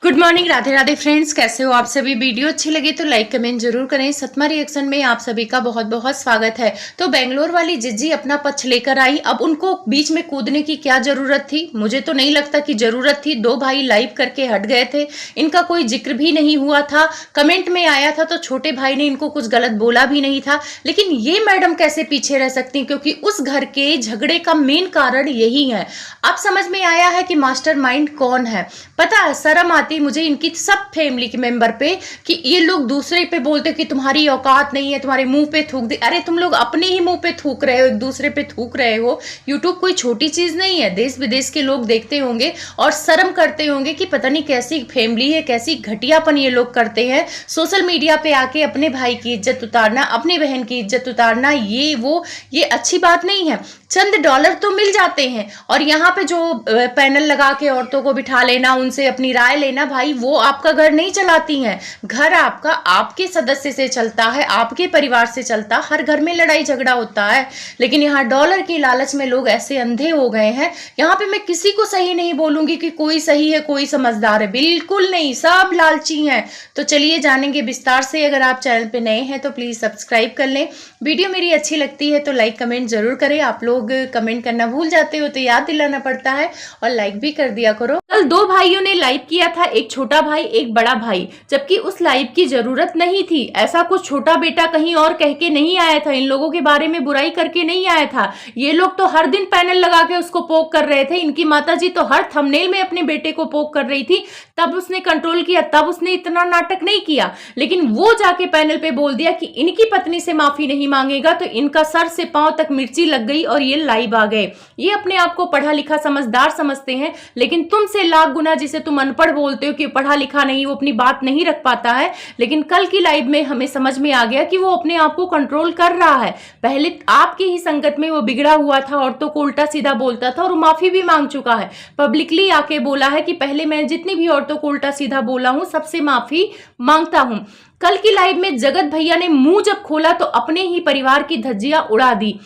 Good morning, Radhe Radhe friends. कैसे हो आप सभी? वीडियो अच्छी लगी तो लाइक कमेंट जरूर करें। सतमा रिएक्शन में आप सभी का बहुत बहुत स्वागत है। तो बेंगलोर वाली जिज्जी अपना पक्ष लेकर आई। अब उनको बीच में कूदने की क्या जरूरत थी? मुझे तो नहीं लगता कि जरूरत थी। दो भाई लाइव करके हट गए थे, इनका कोई जिक्र भी नहीं हुआ था। कमेंट में आया था तो छोटे भाई ने इनको कुछ गलत बोला भी नहीं था। लेकिन ये मैडम कैसे पीछे रह सकती? क्योंकि उस घर के झगड़े का मेन कारण यही है। अब समझ में आया है कि मास्टरमाइंड कौन है। पता है, शर्म आती मुझे इनकी सब फैमिली के मेंबर पे कि ये लोग दूसरे पे बोलते कि तुम्हारी औकात नहीं है, तुम्हारे मुंह पे थूक दे। अरे तुम लोग अपने ही मुंह पे थूक रहे हो, एक दूसरे पे थूक रहे हो। यूट्यूब कोई छोटी चीज नहीं है। देश विदेश के लोग देखते होंगे और शर्म करते होंगे कि पता नहीं कैसी फैमिली है, कैसी घटियापन ये लोग करते हैं। सोशल मीडिया पे आके अपने भाई की इज्जत उतारना, अपनी बहन की इज्जत उतारना, ये अच्छी बात नहीं है। चंद डॉलर तो मिल जाते हैं और यहाँ पे जो पैनल लगा के औरतों को बिठा लेना, उनसे अपनी राय लेना, भाई वो आपका घर नहीं चलाती हैं। घर आपका आपके सदस्य से चलता है, आपके परिवार से चलता। हर घर में लड़ाई झगड़ा होता है, लेकिन यहाँ डॉलर की लालच में लोग ऐसे अंधे हो गए हैं। यहाँ पे मैं किसी को सही नहीं बोलूंगी कि कोई सही है कोई समझदार है, बिल्कुल नहीं, सब लालची हैं। तो चलिए जानेंगे विस्तार से। अगर आप चैनल पे नए हैं तो प्लीज सब्सक्राइब कर लें। वीडियो मेरी अच्छी लगती है तो लाइक कमेंट जरूर करें। आप लोग कमेंट करना भूल जाते हो तो याद दिलाना पड़ता है और लाइक भी कर दिया करो। कल दो भाइयों ने लाइव किया था, एक छोटा भाई एक बड़ा भाई, जबकि उस लाइव की जरूरत नहीं थी। ऐसा कुछ छोटा बेटा कहीं और कह के नहीं आया था, इन लोगों के बारे में बुराई करके नहीं आया था। ये लोग तो हर दिन पैनल लगा के उसको पोक कर रहे थे। इनकी माताजी तो हर थंबनेल में अपने बेटे को पोक कर रही थी, तब उसने कंट्रोल किया, तब उसने इतना नाटक नहीं किया। लेकिन वो जाके पैनल पे बोल दिया कि इनकी पत्नी से माफी नहीं मांगेगा तो इनका सर से पांव तक मिर्ची लग गई और ये लाइव आ गए। ये अपने आप को पढ़ा लिखा समझदार समझते हैं, लेकिन तुमसे लाख गुना जिसे तुम अनपढ़ बोलते हो कि पढ़ा लिखा नहीं, वो अपनी बात नहीं रख पाता है। लेकिन कल की लाइव में हमें समझ में आ गया कि वो अपने आप को कंट्रोल कर रहा है। पहले आपकी ही संगत में वो बिगड़ा हुआ था, औरतों को उल्टा सीधा बोलता था और वो माफी भी मांग चुका है। पब्लिकली आके बोला है कि पहले मैं जितनी भी औरतों को उल्टा सीधा बोला हूं सबसे माफी मांगता हूं। कल की लाइव में जगत भैया ने मुंह जब खोला तो अपने ही परिवार की धज्जियां उड़ा दी।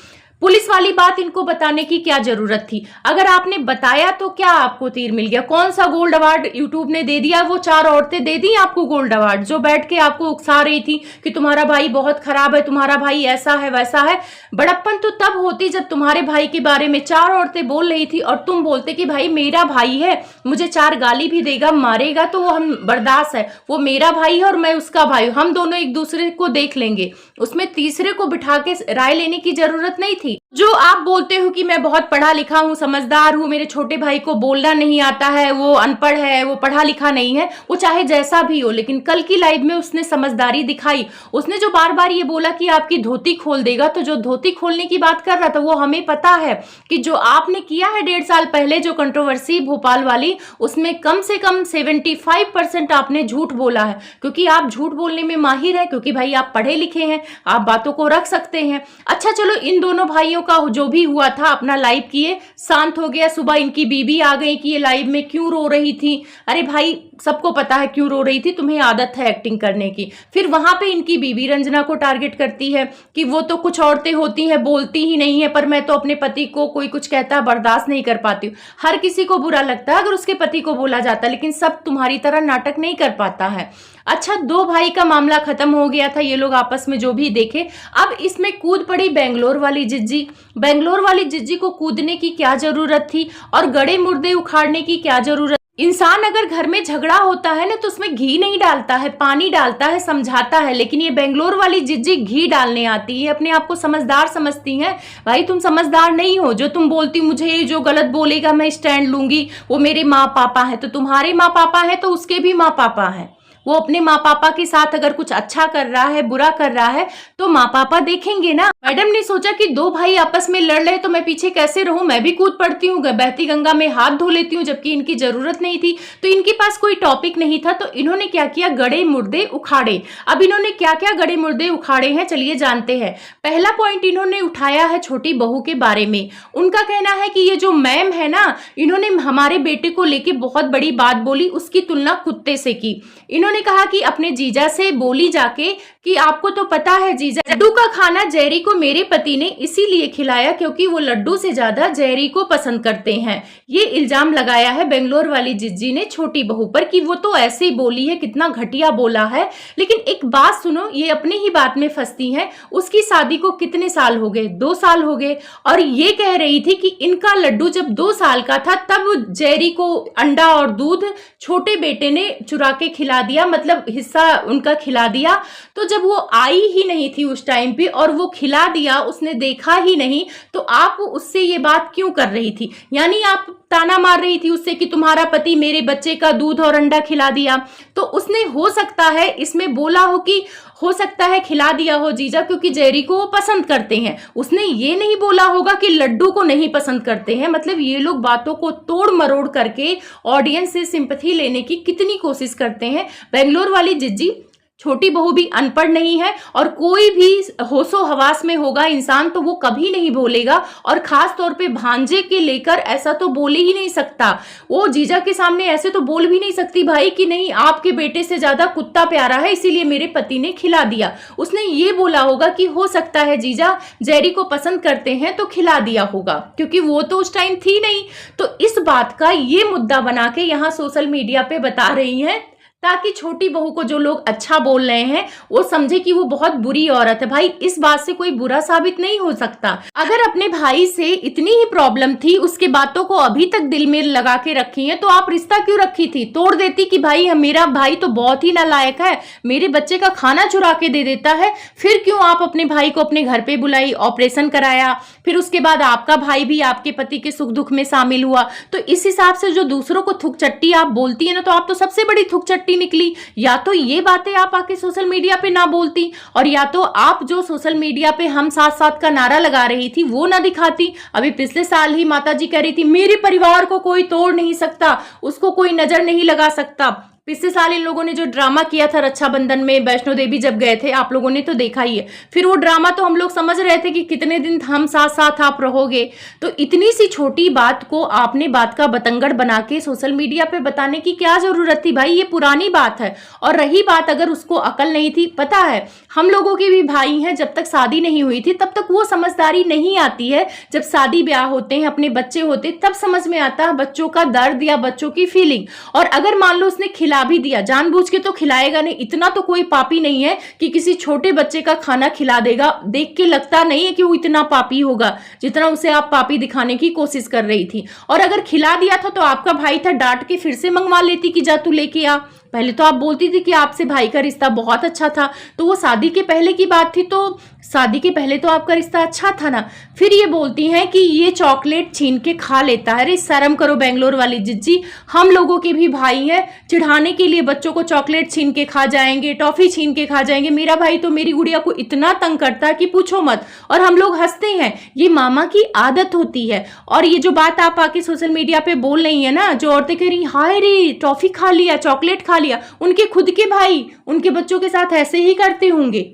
पुलिस वाली बात इनको बताने की क्या जरूरत थी? अगर आपने बताया तो क्या आपको तीर मिल गया? कौन सा गोल्ड अवार्ड यूट्यूब ने दे दिया? वो 4 औरतें दे दी आपको गोल्ड अवार्ड, जो बैठ के आपको उकसा रही थी कि तुम्हारा भाई बहुत खराब है, तुम्हारा भाई ऐसा है वैसा है। बड़प्पन तो तब होती जब तुम्हारे भाई के बारे में 4 औरतें बोल रही थी और तुम बोलते कि भाई मेरा भाई है, मुझे 4 गाली भी देगा मारेगा तो वो हम बर्दाश्त है, वो मेरा भाई है और मैं उसका भाई हूं, हम दोनों एक दूसरे को देख लेंगे। उसमें तीसरे को बिठा के राय लेने की जरूरत नहीं थी। जो आप बोलते हो कि मैं बहुत पढ़ा लिखा हूं, समझदार हूं, मेरे छोटे भाई को बोलना नहीं आता है, वो अनपढ़ है, वो पढ़ा लिखा नहीं है, वो चाहे जैसा भी हो, लेकिन कल की लाइव में उसने समझदारी दिखाई। उसने जो बार बार ये बोला कि आपकी धोती खोल देगा, तो जो धोती खोलने की बात कर रहा था वो हमें पता है कि जो आपने किया है 1.5 साल पहले जो कंट्रोवर्सी भोपाल वाली, उसमें कम से कम 75% आपने झूठ बोला है। क्योंकि आप झूठ बोलने में माहिर है, क्योंकि भाई आप पढ़े लिखे हैं, आप बातों को रख सकते हैं। अच्छा चलो, इन दोनों भाइयों का जो भी हुआ था अपना लाइव किए, शांत हो गया। सुबह इनकी बीबी आ गई कि ये लाइव में क्यों रो रही थी। अरे भाई सबको पता है क्यों रो रही थी, तुम्हें आदत है एक्टिंग करने की। फिर वहां पे इनकी बीबी रंजना को टारगेट करती है कि वो तो कुछ औरतें होती हैं बोलती ही नहीं है, पर मैं तो अपने पति को कोई कुछ कहता है बर्दाश्त नहीं कर पाती हूँ। हर किसी को बुरा लगता है अगर उसके पति को बोला जाता है, लेकिन सब तुम्हारी तरह नाटक नहीं कर पाता है। अच्छा, 2 भाई का मामला खत्म हो गया था, ये लोग आपस में जो भी देखे। अब इसमें कूद पड़ी बेंगलोर वाली जिज्जी। बेंगलोर वाली जिज्जी को कूदने की क्या जरूरत थी और गड़े मुर्दे उखाड़ने की क्या जरूरत? इंसान अगर घर में झगड़ा होता है ना तो उसमें घी नहीं डालता है, पानी डालता है, समझाता है। लेकिन ये बेंगलोर वाली जिज्जी घी डालने आती है, अपने आप को समझदार समझती हैं। भाई तुम समझदार नहीं हो। जो तुम बोलती मुझे जो गलत बोलेगा मैं स्टैंड लूंगी, वो मेरे माँ पापा है, तो तुम्हारे माँ पापा है तो उसके भी माँ पापा है। वो अपने माँ पापा के साथ अगर कुछ अच्छा कर रहा है बुरा कर रहा है तो माँ पापा देखेंगे ना। मैडम ने सोचा कि 2 भाई आपस में लड़ रहे तो मैं पीछे कैसे रहूं, मैं भी कूद पड़ती हूँ, बहती गंगा में हाथ धो लेती हूँ, जबकि इनकी जरूरत नहीं थी। तो इनके पास कोई टॉपिक नहीं था, तो इन्होंने क्या किया, गड़े मुर्दे उखाड़े। अब इन्होंने क्या क्या गड़े मुर्दे उखाड़े हैं चलिए जानते हैं। पहला पॉइंट इन्होंने उठाया है छोटी बहू के बारे में। उनका कहना है कि ये जो मैम है ना, इन्होंने हमारे बेटे को लेके बहुत बड़ी बात बोली, उसकी तुलना कुत्ते से की। इन्होंने कहा कि अपने जीजा से बोली जाके कि आपको तो पता है जीजा, लड्डू का खाना जेरी को मेरे पति ने इसीलिए खिलाया क्योंकि वो लड्डू से ज्यादा जेरी को पसंद करते हैं। ये इल्जाम लगाया है बेंगलोर वाली जिज्जी ने छोटी बहू पर कि वो तो ऐसे ही बोली है, कितना घटिया बोला है। लेकिन एक बात सुनो, ये अपने ही बात में फंसती हैं। उसकी शादी को कितने साल हो गए? 2 साल हो गए। और ये कह रही थी कि इनका लड्डू जब 2 साल का था तब जेरी को अंडा और दूध छोटे बेटे ने चुरा के खिला दिया, मतलब हिस्सा उनका खिला दिया। तो जब वो आई ही नहीं थी उस टाइम पे और वो खिला दिया, उसने देखा ही नहीं, तो आप उससे ये बात क्यों कर रही थी? यानी आप ताना मार रही थी उससे कि तुम्हारा पति मेरे बच्चे का दूध और अंडा खिला दिया। तो उसने हो सकता है इसमें बोला हो कि हो सकता है खिला दिया हो जीजा क्योंकि जेरी को वो पसंद करते हैं। उसने ये नहीं बोला होगा कि लड्डू को नहीं पसंद करते हैं। मतलब ये लोग बातों को तोड़ मरोड़ करके ऑडियंस से सिंपैथी लेने की कितनी कोशिश करते हैं। बेंगलोर वाली जिज्जी छोटी बहू भी अनपढ़ नहीं है और कोई भी होशो हवास में होगा इंसान तो वो कभी नहीं बोलेगा, और खास तौर पे भांजे के लेकर ऐसा तो बोले ही नहीं सकता। वो जीजा के सामने ऐसे तो बोल भी नहीं सकती भाई कि नहीं आपके बेटे से ज्यादा कुत्ता प्यारा है इसीलिए मेरे पति ने खिला दिया। उसने ये बोला होगा कि हो सकता है जीजा जेरी को पसंद करते हैं तो खिला दिया होगा, क्योंकि वो तो उस टाइम थी नहीं। तो इस बात का ये मुद्दा बना के यहाँ सोशल मीडिया पे बता रही हैं ताकि छोटी बहू को जो लोग अच्छा बोल रहे हैं वो समझे कि वो बहुत बुरी औरत है। भाई इस बात से कोई बुरा साबित नहीं हो सकता। अगर अपने भाई से इतनी ही प्रॉब्लम थी, उसके बातों को अभी तक दिल में लगा के रखी है, तो आप रिश्ता क्यों रखी थी? तोड़ देती कि भाई मेरा भाई तो बहुत ही नालायक है, मेरे बच्चे का खाना चुरा के दे देता है। फिर क्यों आप अपने भाई को अपने घर पे बुलाई, ऑपरेशन कराया, फिर उसके बाद आपका भाई भी आपके पति के सुख दुख में शामिल हुआ। तो इस हिसाब से जो दूसरों को थुक चट्टी आप बोलती है ना, तो आप तो सबसे बड़ी थुक चट्टी निकली। या तो ये बातें आप आके सोशल मीडिया पे ना बोलती, और या तो आप जो सोशल मीडिया पे हम साथ साथ का नारा लगा रही थी वो ना दिखाती। अभी पिछले साल ही माताजी कह रही थी मेरे परिवार को कोई तोड़ नहीं सकता, उसको कोई नजर नहीं लगा सकता। पिछले साल इन लोगों ने जो ड्रामा किया था रक्षाबंधन में वैष्णो देवी जब गए थे, आप लोगों ने तो देखा ही है। फिर वो ड्रामा तो हम लोग समझ रहे थे कि कितने दिन हम साथ साथ आप रहोगे। तो इतनी सी छोटी बात को आपने बात का बतंगड़ बना के सोशल मीडिया पे बताने की क्या जरूरत थी? भाई ये पुरानी बात है। और रही बात अगर उसको अकल नहीं थी, पता है हम लोगों के भी भाई हैं, जब तक शादी नहीं हुई थी तब तक वो समझदारी नहीं आती है। जब शादी ब्याह होते हैं, अपने बच्चे होते, तब समझ में आता है बच्चों का दर्द या बच्चों की फीलिंग। और अगर मान लो उसने खिला भी दिया, जानबूझ के तो खिलाएगा नहीं, इतना तो कोई पापी नहीं है कि किसी छोटे बच्चे का खाना खिला देगा। देख के लगता नहीं है कि वो इतना पापी होगा जितना उसे आप पापी दिखाने की कोशिश कर रही थी। और अगर खिला दिया था तो आपका भाई था, डांट के फिर से मंगवा लेती कि जा तू लेके आ। पहले तो आप बोलती थी कि आपसे भाई का रिश्ता बहुत अच्छा था, तो वो शादी के पहले की बात थी, तो शादी के पहले तो आपका रिश्ता अच्छा था ना। फिर ये बोलती हैं कि ये चॉकलेट छीन के खा लेता है। अरे शर्म करो बेंगलोर वाली जिज्जी, हम लोगों के भी भाई हैं, चिढ़ाने के लिए बच्चों को चॉकलेट छीन के खा जाएंगे, टॉफी छीन के खा जाएंगे। मेरा भाई तो मेरी गुड़िया को इतना तंग करता है कि पूछो मत, और हम लोग हंसते हैं। ये मामा की आदत होती है। और ये जो बात आप आके सोशल मीडिया पे बोल रही है ना, जो औरतें कह रही हाय रे टॉफी खा लिया, चॉकलेट खा लिया, उनके खुद के भाई उनके बच्चों के साथ ऐसे ही करते होंगे।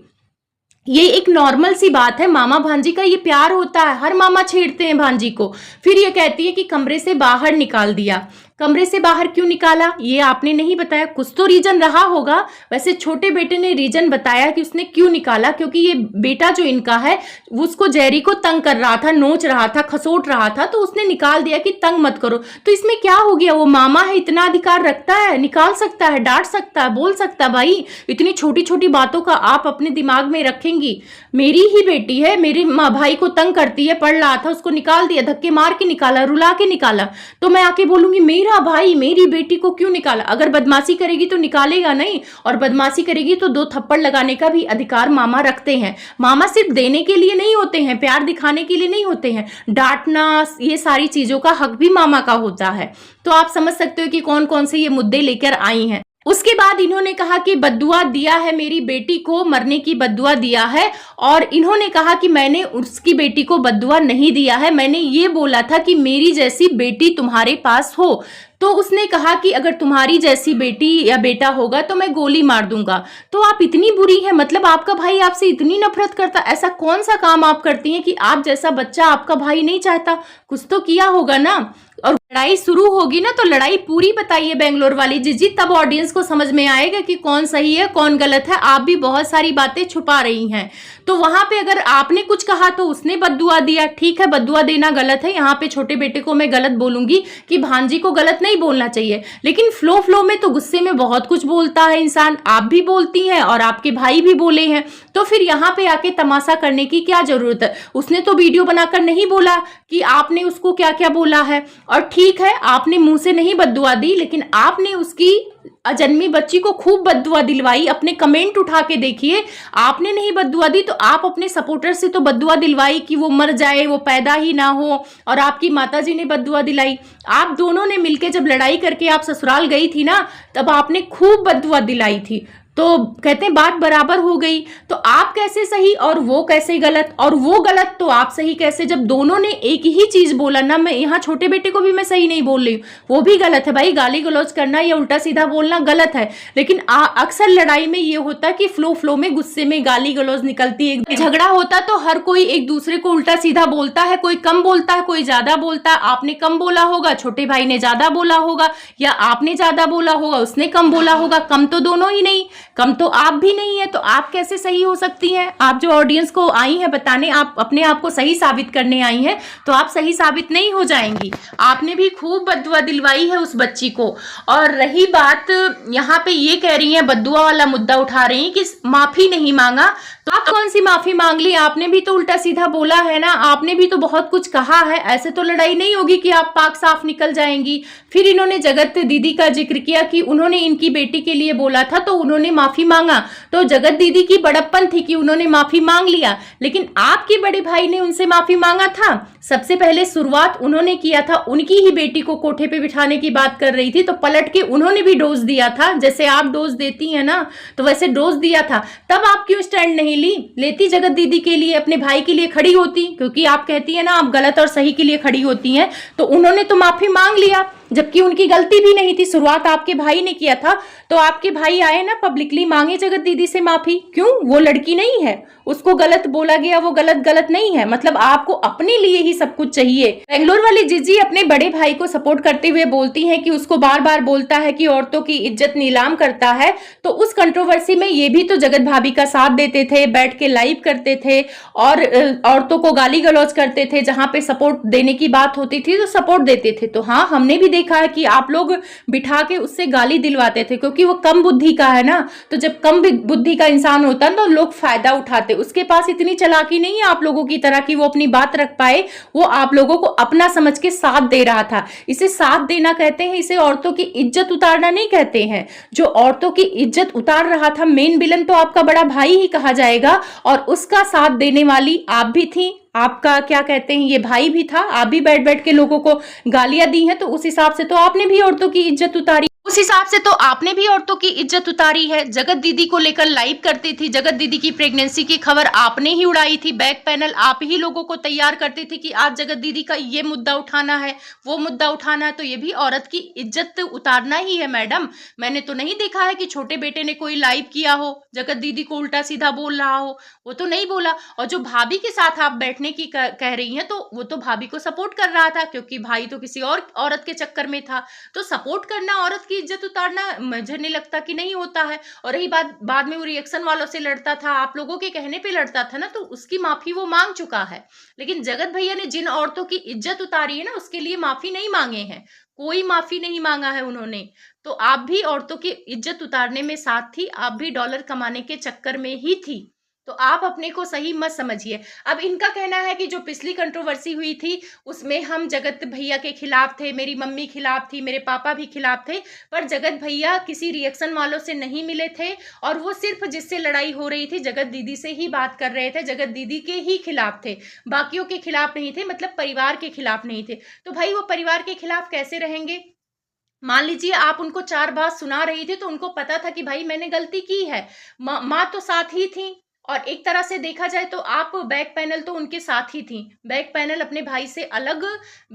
ये एक नॉर्मल सी बात है, मामा भांजी का ये प्यार होता है, हर मामा छेड़ते हैं भांजी को। फिर ये कहती है कि कमरे से बाहर निकाल दिया। कमरे से बाहर क्यों निकाला ये आपने नहीं बताया, कुछ तो रीजन रहा होगा। वैसे छोटे बेटे ने रीजन बताया कि उसने क्यों निकाला, क्योंकि ये बेटा जो इनका है उसको जेरी को तंग कर रहा था, नोच रहा था, खसोट रहा था, तो उसने निकाल दिया कि तंग मत करो। तो इसमें क्या हो गया, वो मामा है, इतना अधिकार रखता है, निकाल सकता है, डांट सकता है, बोल सकता है। भाई इतनी छोटी छोटी बातों का आप अपने दिमाग में रखेंगी। मेरी ही बेटी है, मेरे भाई को तंग करती है, पढ़ रहा था, उसको निकाल दिया, धक्के मार के निकाला, रुला के निकाला, तो मैं आके बोलूंगी मेरा भाई मेरी बेटी को क्यों निकाला? अगर बदमाशी करेगी तो निकालेगा नहीं, और बदमाशी करेगी तो 2 थप्पड़ लगाने का भी अधिकार मामा रखते हैं। मामा सिर्फ देने के लिए नहीं होते हैं, प्यार दिखाने के लिए नहीं होते हैं, डांटना, ये सारी चीजों का हक भी मामा का होता है। तो आप समझ सकते हो कि कौन कौन से ये मुद्दे लेकर आई हैं। उसके बाद इन्होंने कहा कि बद्दुआ दिया है, मेरी बेटी को मरने की बद्दुआ दिया है। और इन्होंने कहा कि मैंने उसकी बेटी को बद्दुआ नहीं दिया है, मैंने ये बोला था कि मेरी जैसी बेटी तुम्हारे पास हो। तो उसने कहा कि अगर तुम्हारी जैसी बेटी या बेटा होगा तो मैं गोली मार दूंगा। तो आप इतनी बुरी हैं, मतलब आपका भाई आपसे इतनी नफरत करता? ऐसा कौन सा काम आप करती हैं कि आप जैसा बच्चा आपका भाई नहीं चाहता? कुछ तो किया होगा ना। और लड़ाई शुरू होगी ना, तो लड़ाई पूरी बताइए बेंगलोर वाली जिजी, तब ऑडियंस को समझ में आएगा कि कौन सही है कौन गलत है। आप भी बहुत सारी बातें छुपा रही हैं। तो वहां पे अगर आपने कुछ कहा तो उसने बद्दुआ दिया, ठीक है, बद्दुआ देना गलत है। यहाँ पे छोटे बेटे को मैं गलत बोलूंगी कि भांजी को गलत नहीं बोलना चाहिए, लेकिन फ्लो में तो गुस्से में बहुत कुछ बोलता है इंसान। आप भी बोलती हैं और आपके भाई भी बोले हैं, तो फिर यहाँ पे आके तमाशा करने की क्या जरूरत है। उसने तो वीडियो बनाकर नहीं बोला कि आपने उसको क्या क्या बोला है। और ठीक है, आपने मुंह से नहीं बद्दुआ दी, लेकिन आपने उसकी अजन्मी बच्ची को खूब बद्दुआ दिलवाई। अपने कमेंट उठा के देखिए, आपने नहीं बद्दुआ दी तो आप अपने सपोर्टर से तो बद्दुआ दिलवाई कि वो मर जाए, वो पैदा ही ना हो, और आपकी माताजी ने बद्दुआ दिलाई। आप दोनों ने मिलके जब लड़ाई करके आप ससुराल गई थी ना, तब आपने खूब बद्दुआ दिलाई थी। तो कहते हैं बात बराबर हो गई। तो आप कैसे सही और वो कैसे गलत, और वो गलत तो आप सही कैसे, जब दोनों ने एक ही चीज बोला ना। मैं यहाँ छोटे बेटे को भी मैं सही नहीं बोल रही हूँ, वो भी गलत है भाई। गाली गलौज करना या उल्टा सीधा बोलना गलत है, लेकिन अक्सर लड़ाई में ये होता कि फ्लो में गुस्से में गाली गलौज निकलती है। झगड़ा होता तो हर कोई एक दूसरे को उल्टा सीधा बोलता है, कोई कम बोलता है कोई ज्यादा बोलता है। आपने कम बोला होगा, छोटे भाई ने ज्यादा बोला होगा, या आपने ज्यादा बोला होगा उसने कम बोला होगा। कम तो दोनों ही नहीं, कम तो आप भी नहीं है, तो आप कैसे सही हो सकती हैं। आप जो ऑडियंस को आई हैं बताने, आप अपने आप को सही साबित करने आई हैं, तो आप सही साबित नहीं हो जाएंगी। आपने भी खूब बद्दुआ दिलवाई है उस बच्ची को। और रही बात यहाँ पे ये कह रही हैं, बद्दुआ वाला मुद्दा उठा रही हैं कि माफी नहीं मांगा, तो आप कौन सी माफी मांग ली। आपने भी तो उल्टा सीधा बोला है ना, आपने भी तो बहुत कुछ कहा है। ऐसे तो लड़ाई नहीं होगी कि आप पाक साफ निकल जाएंगी। फिर इन्होंने जगत दीदी का जिक्र किया कि उन्होंने इनकी बेटी के लिए बोला था तो उन्होंने माफी मांगा। तो जगत दीदी की बड़प्पन थी कि उन्होंने माफी मांग लिया, लेकिन आपके बड़े भाई ने उनसे माफी मांगा था। सबसे पहले शुरुआत उन्होंने किया था, उनकी ही बेटी को कोठे पे बिठाने की बात कर रही थी, तो पलट के उन्होंने भी डोज दिया था। जैसे आप डोज देती हैं ना, तो वैसे डोज दिया था। तब आप क्यों स्टैंड नहीं लेती जगत दीदी के लिए, अपने भाई के लिए खड़ी होती, क्योंकि आप कहती है ना आप गलत और सही के लिए खड़ी होती हैं। तो उन्होंने तो माफी मांग लिया, जबकि उनकी गलती भी नहीं थी। शुरुआत आपके भाई ने किया था, तो आपके भाई आए ना पब्लिकली मांगे जगत दीदी से माफी। क्यों? वो लड़की नहीं है, उसको गलत बोला गया, वो गलत नहीं है। मतलब आपको अपने लिए ही सब कुछ चाहिए। बेंगलोर वाली जीजी अपने बड़े भाई को सपोर्ट करते हुए बोलती हैं कि उसको बार बार बोलता है कि औरतों की इज्जत नीलाम करता है। तो उस कंट्रोवर्सी में ये भी तो जगत भाभी का साथ देते थे, बैठ के लाइव करते थे और औरतों को गाली गलौज करते थे। जहां पे सपोर्ट देने की बात होती थी तो सपोर्ट देते थे। तो हाँ, हमने भी देखा है कि आप लोग बिठा के उससे गाली दिलवाते थे, क्योंकि वो कम बुद्धि का है ना। तो जब कम बुद्धि का इंसान होता है तो लोग फायदा उठाते। उसके पास इतनी चालाकी नहीं है आप लोगों की तरह कि वो अपनी बात रख पाए। वो आप लोगों को अपना समझ के साथ दे रहा था। इसे साथ देना कहते हैं, इसे औरतों की इज्जत उतारना नहीं कहते हैं। जो औरतों की इज्जत उतार रहा था, मेन विलन तो आपका बड़ा भाई ही कहा जाएगा, और उसका साथ देने वाली आप भी थी। आपका क्या कहते हैं, ये भाई भी था। आप भी बैठ बैठ के लोगों को गालियां दी हैं, तो उस हिसाब से तो आपने भी औरतों की इज्जत उतारी। उस हिसाब से तो आपने भी औरतों की इज्जत उतारी है। जगत दीदी को लेकर लाइव करती थी, जगत दीदी की प्रेगनेंसी की खबर आपने ही उड़ाई थी। बैक पैनल आप ही लोगों को तैयार करती थी कि आज जगत दीदी का ये मुद्दा उठाना है, वो मुद्दा उठाना है। तो ये भी औरत की इज्जत उतारना ही है मैडम। मैंने तो नहीं देखा है कि छोटे बेटे ने कोई लाइव किया हो, जगत दीदी को उल्टा सीधा बोल रहा हो, वो तो नहीं बोला। और जो भाभी के साथ आप बैठने की कह रही हैं, तो वो तो भाभी को सपोर्ट कर रहा था, क्योंकि भाई तो किसी और औरत के चक्कर में था। तो सपोर्ट करना, औरत की इज्जत उतारना मुझे नहीं लगता कि नहीं होता है। और रही बात, बाद में वो रिएक्शन वालों से लड़ता था, आप लोगों के कहने पे लड़ता था ना, तो उसकी माफी वो मांग चुका है। लेकिन जगत भैया ने जिन औरतों की इज्जत उतारी है ना, उसके लिए माफी नहीं मांगे हैं, कोई माफी नहीं मांगा है उन्होंने। तो आप भी औरतों की इज्जत उतारने में साथ थी, आप भी डॉलर कमाने के चक्कर में ही थी। तो आप अपने को सही मत समझिए। अब इनका कहना है कि जो पिछली कंट्रोवर्सी हुई थी उसमें हम जगत भैया के खिलाफ थे, मेरी मम्मी खिलाफ थी, मेरे पापा भी खिलाफ थे, पर जगत भैया किसी रिएक्शन वालों से नहीं मिले थे, और वो सिर्फ जिससे लड़ाई हो रही थी जगत दीदी से ही बात कर रहे थे, जगत दीदी के ही खिलाफ थे, बाकियों के खिलाफ नहीं थे, मतलब परिवार के खिलाफ नहीं थे। तो भाई वो परिवार के खिलाफ कैसे रहेंगे? मान लीजिए आप उनको 4 बात सुना रही थी तो उनको पता था कि भाई मैंने गलती की है, माँ तो साथ ही थी, और एक तरह से देखा जाए तो आप बैक पैनल तो उनके साथ ही थी, बैक पैनल अपने भाई से अलग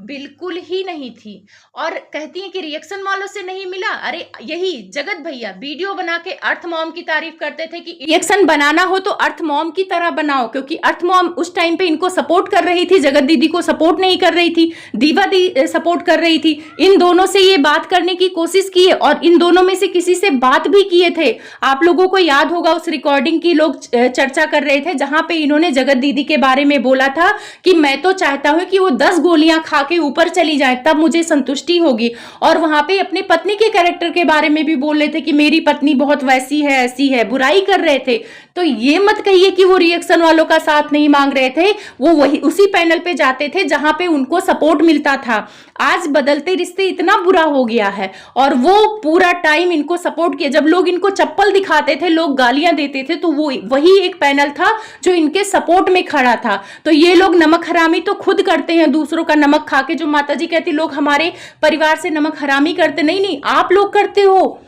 बिल्कुल ही नहीं थी। और कहती हैं कि रिएक्शन वालों से नहीं मिला। अरे यही जगत भैया वीडियो बना के अर्थ मॉम की तारीफ करते थे कि रिएक्शन बनाना हो तो अर्थ मॉम की तरह बनाओ, क्योंकि अर्थ मॉम उस टाइम पे इनको सपोर्ट कर रही थी, जगत दीदी को सपोर्ट नहीं कर रही थी, दीवा दी सपोर्ट कर रही थी। इन दोनों से ये बात करने की कोशिश की है और इन दोनों में से किसी से बात भी किए थे। आप लोगों को याद होगा उस रिकॉर्डिंग की लोग चर्चा कर रहे थे, जहां पे इन्होंने जगत दीदी के बारे में बोला था कि मैं तो चाहता हूं कि वो 10 गोलियां खा के ऊपर चली जाए, तब मुझे संतुष्टि होगी। और वहां पे अपनी पत्नी के कैरेक्टर के बारे में भी बोल रहे थे कि मेरी पत्नी बहुत वैसी है, ऐसी है, बुराई कर रहे थे। तो ये मत कहिए कि वो रिएक्शन वालों का साथ नहीं मांग रहे थे, वो वही उसी पैनल पे जाते थे जहां पे उनको सपोर्ट मिलता था। आज बदलते रिश्ते इतना बुरा हो गया है और वो पूरा टाइम इनको सपोर्ट किया। जब लोग इनको चप्पल दिखाते थे, लोग गालियां देते थे, तो वो वही एक पैनल था जो इनके सपोर्ट में खड़ा था। तो ये लोग नमक हरामी तो खुद करते हैं, दूसरों का नमक खा के। जो माताजी कहती लोग हमारे परिवार से नमक हरामी करते, नहीं नहीं, आप लोग करते हो,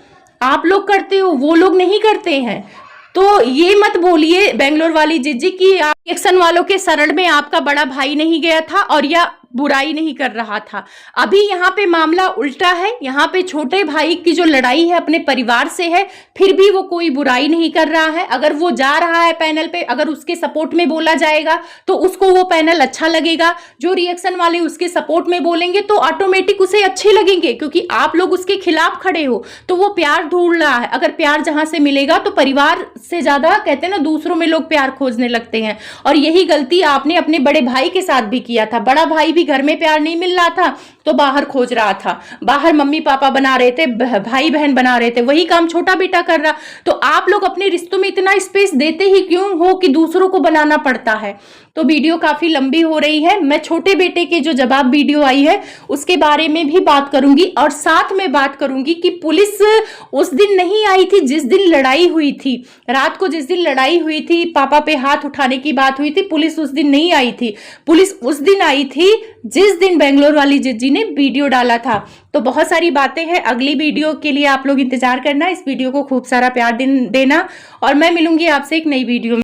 आप लोग करते हो, वो लोग नहीं करते हैं। तो ये मत बोलिए बेंगलोर वाली जिज्जी कि आप रिएक्शन वालों के शरण में आपका बड़ा भाई नहीं गया था और या बुराई नहीं कर रहा था। अभी यहाँ पे मामला उल्टा है, यहाँ पे छोटे भाई की जो लड़ाई है अपने परिवार से है, फिर भी वो कोई बुराई नहीं कर रहा है। अगर वो जा रहा है पैनल पे, अगर उसके सपोर्ट में बोला जाएगा तो उसको वो पैनल अच्छा लगेगा। जो रिएक्शन वाले उसके सपोर्ट में बोलेंगे तो ऑटोमेटिक उसे अच्छे लगेंगे, क्योंकि आप लोग उसके खिलाफ खड़े हो। तो वो प्यार ढूंढ रहा है, अगर प्यार जहां से मिलेगा तो परिवार से ज्यादा कहते हैं ना दूसरों में लोग प्यार खोजने लगते हैं। और यही गलती आपने अपने बड़े भाई के साथ भी किया था। बड़ा भाई भी घर में प्यार नहीं मिल रहा था तो बाहर खोज रहा था, बाहर मम्मी पापा बना रहे थे, भाई बहन बना रहे थे, वही काम छोटा बेटा कर रहा। तो आप लोग अपने रिश्तों में इतना स्पेस देते ही क्यों हो कि दूसरों को बनाना पड़ता है। तो वीडियो काफी लंबी हो रही है। मैं छोटे बेटे के जो जवाब वीडियो आई है उसके बारे में भी बात करूंगी और साथ में बात करूंगी कि पुलिस उस दिन नहीं आई थी जिस दिन लड़ाई हुई थी, रात को जिस दिन लड़ाई हुई थी, पापा पे हाथ उठाने की बात हुई थी, पुलिस उस दिन नहीं आई थी। पुलिस उस दिन आई थी जिस दिन बेंगलोर वाली जिज्जी ने वीडियो डाला था। तो बहुत सारी बातें हैं, अगली वीडियो के लिए आप लोग इंतजार करना, इस वीडियो को खूब सारा प्यार देना और मैं मिलूंगी आपसे एक नई वीडियो में।